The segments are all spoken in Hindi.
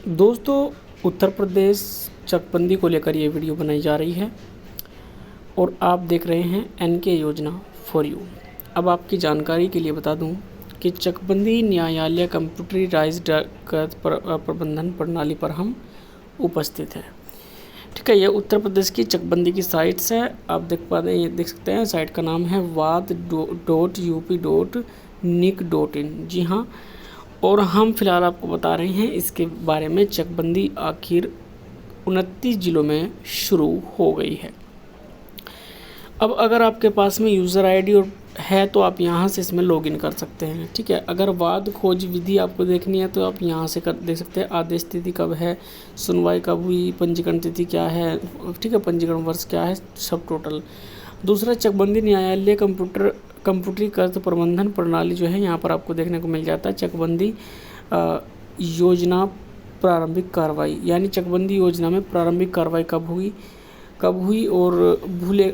दोस्तों, उत्तर प्रदेश चकबंदी को लेकर ये वीडियो बनाई जा रही है और आप देख रहे हैं एनके योजना फॉर यू। अब आपकी जानकारी के लिए बता दूं कि चकबंदी न्यायालय कंप्यूटराइज्ड प्रबंधन प्रणाली पर हम उपस्थित हैं। ठीक है, ये उत्तर प्रदेश की चकबंदी की साइट्स है। आप देख सकते हैं, साइट का नाम है waad.up.nic.in। जी हाँ, और हम फिलहाल आपको बता रहे हैं इसके बारे में। चकबंदी आखिर 29 ज़िलों में शुरू हो गई है। अब अगर आपके पास में यूज़र आईडी और है तो आप यहाँ से इसमें लॉगिन कर सकते हैं। ठीक है, अगर वाद खोज विधि आपको देखनी है तो आप यहाँ से देख सकते हैं। आदेश तिथि कब है, सुनवाई कब हुई, पंजीकरण तिथि क्या है, ठीक है, पंजीकरण वर्ष क्या है, सब टोटल। दूसरा, चकबंदी न्यायालय कंप्यूटरीकृत प्रबंधन प्रणाली जो है, यहाँ पर आपको देखने को मिल जाता है चकबंदी योजना प्रारंभिक कार्रवाई, यानी चकबंदी योजना में प्रारंभिक कार्रवाई कब हुई और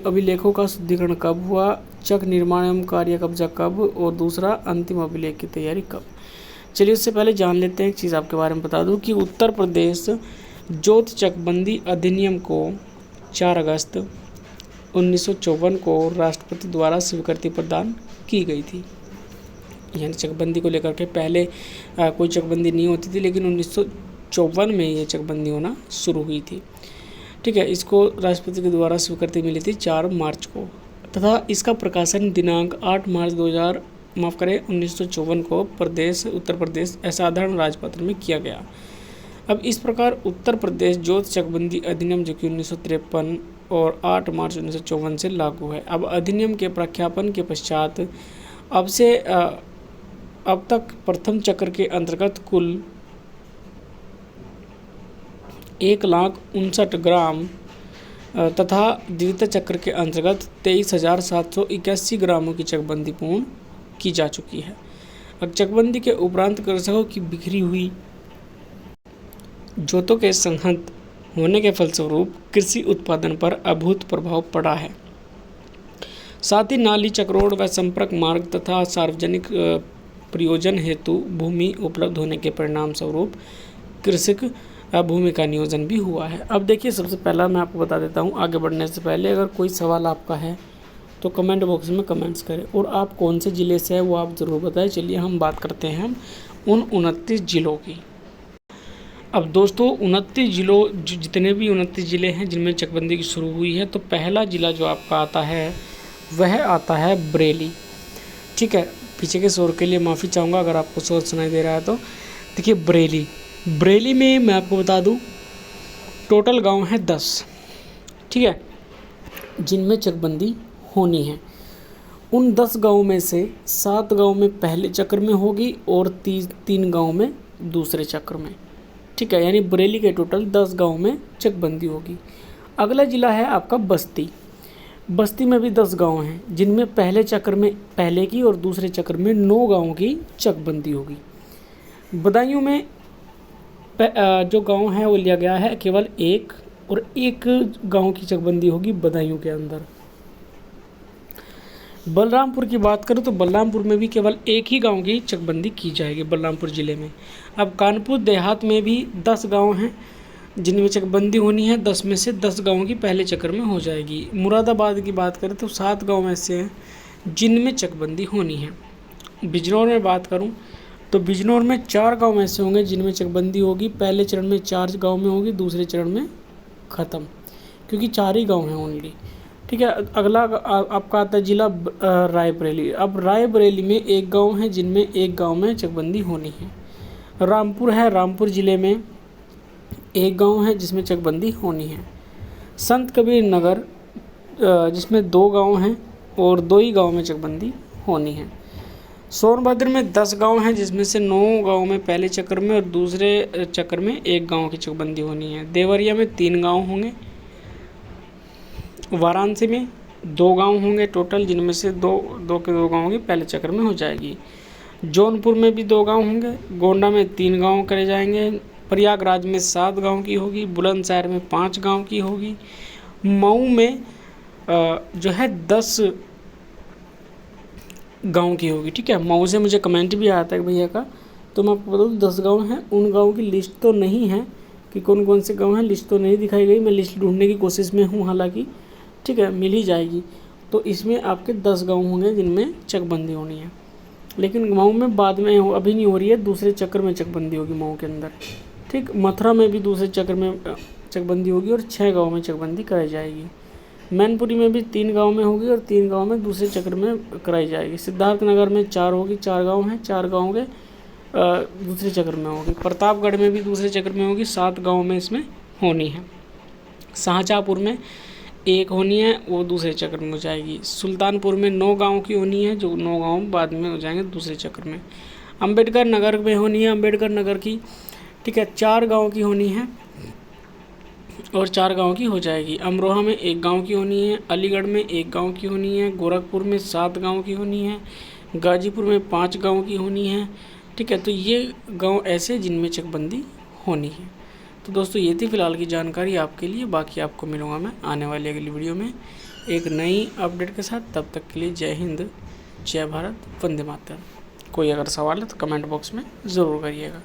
अभिलेखों का शुद्धिकरण कब हुआ, चक निर्माण एवं कार्य कब्जा कब, और दूसरा अंतिम अभिलेख की तैयारी कब। चलिए, उससे पहले जान लेते हैं एक चीज़ आपके बारे में बता दूं कि उत्तर प्रदेश जोत चकबंदी अधिनियम को 4 अगस्त 1954 को राष्ट्रपति द्वारा स्वीकृति प्रदान की गई थी। यानी चकबंदी को लेकर के पहले कोई चकबंदी नहीं होती थी, लेकिन 1954 में ये चकबंदी होना शुरू हुई थी। ठीक है, इसको राष्ट्रपति के द्वारा स्वीकृति मिली थी 4 मार्च को, तथा इसका प्रकाशन दिनांक 8 मार्च 1954 को उत्तर प्रदेश असाधारण राजपत्र में किया गया। अब इस प्रकार उत्तर प्रदेश जोत चकबंदी अधिनियम जो कि 1953 और 8 मार्च 1954 से लागू है। अब अधिनियम के प्रख्यापन के पश्चात अब तक प्रथम चक्र के अंतर्गत कुल 1,59,000 ग्राम तथा द्वितीय चक्र के अंतर्गत 23,781 ग्रामों की चकबंदी पूर्ण की जा चुकी है। अब चकबंदी के उपरांत कृषकों की बिखरी हुई जोतों के संहत होने के फलस्वरूप कृषि उत्पादन पर अभूत प्रभाव पड़ा है। साथ ही नाली, चक्रोड़ व संपर्क मार्ग तथा सार्वजनिक प्रयोजन हेतु भूमि उपलब्ध होने के परिणाम स्वरूप कृषक भूमि का नियोजन भी हुआ है। अब देखिए, सबसे पहला मैं आपको बता देता हूँ, आगे बढ़ने से पहले अगर कोई सवाल आपका है तो कमेंट बॉक्स में कमेंट्स करें, और आप कौन से ज़िले से है वो आप ज़रूर बताएं। चलिए, हम बात करते हैं उन 29 ज़िलों की। अब दोस्तों, 29 ज़िलों, जितने भी 29 ज़िले हैं जिनमें चकबंदी की शुरू हुई है, तो पहला ज़िला जो आपका आता है वह आता है बरेली। ठीक है, पीछे के शोर के लिए माफ़ी चाहूँगा अगर आपको शोर सुनाई दे रहा है तो। देखिए, बरेली में मैं आपको बता दूं टोटल गांव है 10, ठीक है, जिनमें चकबंदी होनी है। उन 10 गांव में से 7 गांव में पहले चक्र में होगी और 3 गांव में दूसरे चक्र में। ठीक है, यानी बरेली के टोटल 10 गांव में चकबंदी होगी। अगला ज़िला है आपका बस्ती में भी 10 गांव हैं, जिनमें पहले चक्र में पहले की और दूसरे चक्र में 9 गाँव की चकबंदी होगी। बदायूं में जो गांव है वो लिया गया है केवल एक, और एक गांव की चकबंदी होगी बदायूं के अंदर। बलरामपुर की बात करूं तो बलरामपुर में भी केवल एक ही गांव की चकबंदी की जाएगी, बलरामपुर ज़िले में। अब कानपुर देहात में भी 10 गांव हैं जिनमें चकबंदी होनी है। 10 में से 10 गाँव की पहले चक्र में हो जाएगी। मुरादाबाद की बात करें तो 7 गाँव ऐसे हैं जिनमें चकबंदी होनी है। बिजनौर में बात करूं तो बिजनौर में 4 गांव ऐसे होंगे जिनमें चकबंदी होगी। पहले चरण में 4 गांव में होगी, दूसरे चरण में ख़त्म, क्योंकि 4 ही गांव हैं ओनली। ठीक है, अगला आपका आता है जिला रायबरेली। अब रायबरेली में 1 गांव है जिनमें 1 गांव में चकबंदी होनी है। रामपुर है, रामपुर ज़िले में 1 गांव है जिसमें चकबंदी होनी है। संत कबीर नगर जिसमें 2 गाँव हैं और 2 ही गाँव में चकबंदी होनी है। सोनभद्र में 10 गांव हैं जिसमें से 9 गांव में पहले चक्र में और दूसरे चक्र में 1 गांव की चकबंदी होनी है। देवरिया में 3 गांव होंगे। वाराणसी में 2 गांव होंगे टोटल, जिनमें से 2 गांव की पहले चक्र में हो जाएगी। जौनपुर में भी 2 गांव होंगे। गोंडा में 3 गांव करे जाएंगे। प्रयागराज में 7 गांव की होगी। बुलंदशहर में 5 गांव की होगी। मऊ में जो है 10 गांव की होगी। ठीक है, मऊ से मुझे कमेंट भी आया था भैया का तो मैं आपको बता दूँ 10 गाँव हैं। उन गाँव की लिस्ट तो नहीं है कि कौन कौन से गाँव हैं, लिस्ट तो नहीं दिखाई गई। मैं लिस्ट ढूंढने की कोशिश में हूँ हालांकि, ठीक है, मिल ही जाएगी। तो इसमें आपके 10 गाँव होंगे जिनमें चकबंदी होनी है, लेकिन मऊ में बाद में अभी नहीं हो रही है, दूसरे चक्कर में चकबंदी होगी मऊ के अंदर, ठीक। मथुरा में भी दूसरे चक्कर में चकबंदी होगी और 6 गाँव में चकबंदी कराई जाएगी। मैनपुरी में भी 3 गाँव में होगी और 3 गाँव में दूसरे चक्र में कराई जाएगी। सिद्धार्थनगर में 4 होगी, 4 गाँव हैं, 4 गाँव के दूसरे चक्र में होगी। प्रतापगढ़ में भी दूसरे चक्र में होगी, 7 गाँव में इसमें होनी है। शाहजहाँपुर में 1 होनी है, वो दूसरे चक्र में हो जाएगी। सुल्तानपुर में 9 गाँव की होनी है, जो 9 गाँव बाद में हो जाएंगे दूसरे चक्र में। अम्बेडकर नगर में होनी है, अम्बेडकर नगर की, ठीक है, 4 गाँव की होनी है और 4 गाँव की हो जाएगी। अमरोहा में 1 गाँव की होनी है, अलीगढ़ में 1 गाँव की होनी है, गोरखपुर में 7 गाँव की होनी है, गाजीपुर में 5 गाँव की होनी है, ठीक है। तो ये गाँव ऐसे जिनमें चकबंदी होनी है। तो दोस्तों ये थी फ़िलहाल की जानकारी आपके लिए। बाकी आपको मिलूँगा मैं आने वाली अगली वीडियो में एक नई अपडेट के साथ। तब तक के लिए जय हिंद, जय भारत, वंदे मातरम। कोई अगर सवाल है तो कमेंट बॉक्स में ज़रूर करिएगा।